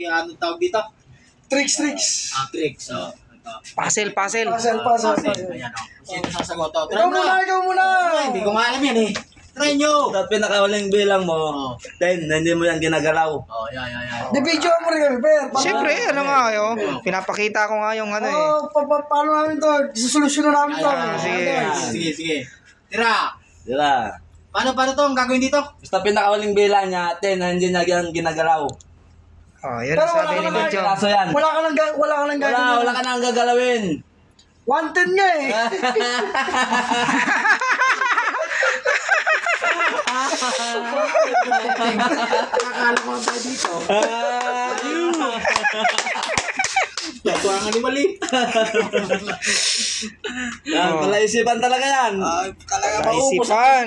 Ano tawag dito? Tricks. Tricks. Oh. Puzzle. Ayan o. Sino sasagot? Try mo na. Ikaw muna. Hindi ko nga alam yan eh. Try nyo. At pinakawaling bilang mo, 10, hindi mo yan ginagalaw. Oh, yan. Di video mo rin kami, Per. Siyempre, ano nga yun. Pinapakita ko nga yung ano eh. Paano namin to? Susolusyonan namin to. Sige. Tira. Paano to? Ang gagawin dito? Basta pinakawaling bilang niya, 10, hindi niya yan ginagalaw. Yun Pero ang sabi ni Medyo. Kaso yan. Wala ka lang gagawin. Wala ka nang gagalawin. 110 nga eh. Nakakala ko ang tayo dito. Ito ang animali. Yan, palaisipan talaga yan. Talaga Kaisipan.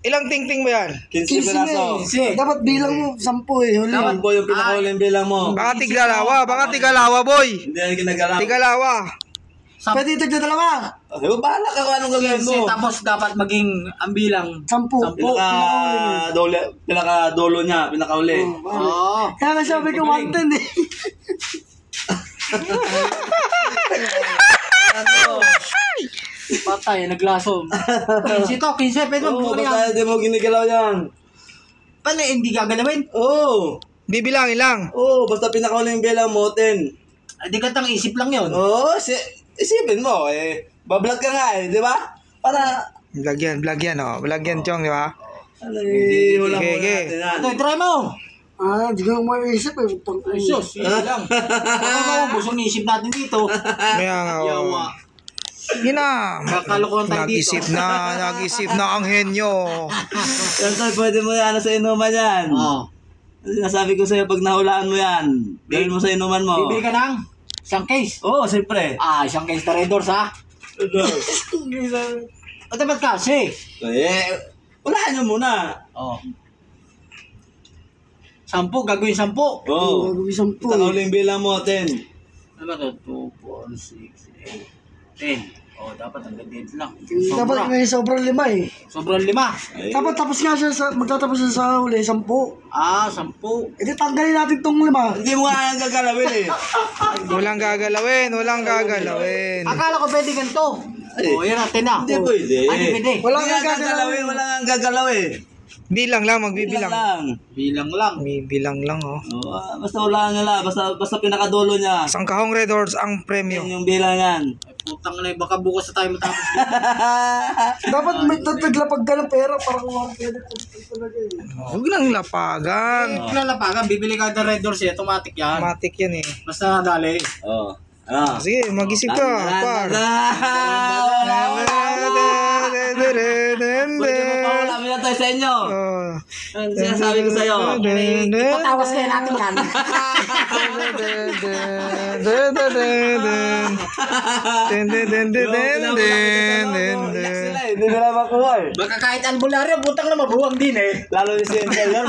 Ilang ting-ting mo yan? 15 piraso. Dapat bilang mo 10 eh. Huli. Dapat po yung pinakawaling bilang mo. Baka tigalawa, boy. Hindi yan ginagalaw. Tigalawa. Pwede ito dalawa. Bahala ka kung anong gagawin mo. Tapos dapat maging ang bilang 10. Pinaka-dolo niya, pinakauli. Oo. Kaya nga sabi ko 110 eh. Patay, naglaso. 15 to, 15. Pwede mo Oo, bukuli basta hindi mo ginigalaw yan. Paano hindi gagalawin? Oo. Bibilangin lang. Oo, basta pinakawaling bilang mo, 10. Hindi ka tang isip lang yun. Oo, isipin mo, bablog ka nga di ba? Para, Vlog yan, oh. Vlog yan, Chong, di ba? wala mo Okay. natin yan. Ito, try mo. Di ko maisip eh. Ay, sus, yun lang. Baka maubos ang isip natin dito. Kaya nga, oh. Yawa. Yun na. Kakalokohan tayo dito. Nag-isip na ang henyo. Yan, tol, pwede mo yan sa inuman yan. Oo. Nasabi ko sa'yo, pag nahulaan mo yan, gawin mo sa inuman mo. Bibili ka ng isang case. Oo, siyempre. Isang case na Red Doors, ha? O, dapat kasi. Ulaan nyo muna. Oo. 10, gagawin 10. Oo. Gagawin 10 Pinakawaling bilang mo, 10. Ano ba ito? 2, 4, 6, 8, 10. Dapat hanggang dito lang. Dapat may sobrang 5 eh. Sobrang 5. Dapat tapos nga siya, magtatapos siya sa huli, 10. 10. Edi tanggalin natin tong 5. Hindi mo nga yan gagalawin Walang gagalawin. Akala ko pwede ganito. Yan natin na. Hindi pwede. Hindi pwede. Wala Hindi nga nga gagalawin, wala nga gagalawin. Bilang lang, magbibilang. Bilang lang. May bilang lang, oh. Basta ulaan nila, basta pinakadulo niya. Isang kahong Red Horse ang premyo. Yan yung bilang yan. Ay, putang na, baka bukas na tayo matapos dito. Dapat may taglapag ka ng pera para kung pwede talaga eh. Huwag lang lapagan. Lalapagan, bibili ka ng Red Doors, automatic yan. Matik yan eh. Basta nadali. Oo. Ano? Sige, mag-isip ka, par. Pwede mo pa wala mo yan tayo sa inyo. Ano sinasabi ko sa'yo? Ipatawas kaya natin yan. Relax sila hindi nila makuha Baka kahit albularyo, butang na mabuwang din eh. Lalo yung si interior,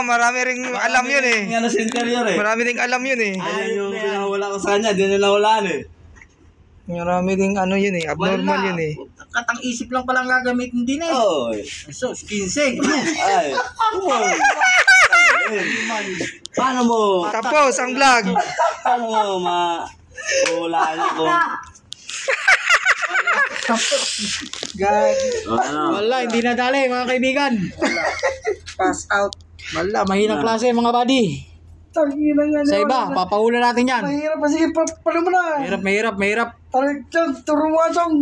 Marami ring alam yun eh. Ano si interior Marami ring alam yun eh. Ayun yung pinakawala ko sa kanya, di nila hulaan Marami ring ano yun eh, abnormal yun eh. Katang isip lang palang gagamitin din eh. Oy. So, 15. Ay. Uy. Paano mo? Tapos ang vlog. Paano mo hulaan niya kung... Wala, hindi nadali mga kaibigan. Pass out. Wala, mahina klase mga buddy. Tangina nga Sa iba, papahula natin yan. Mahirap pa. Sige, paano mo na? Mahirap. Tara, Chong, turo mo, Chong.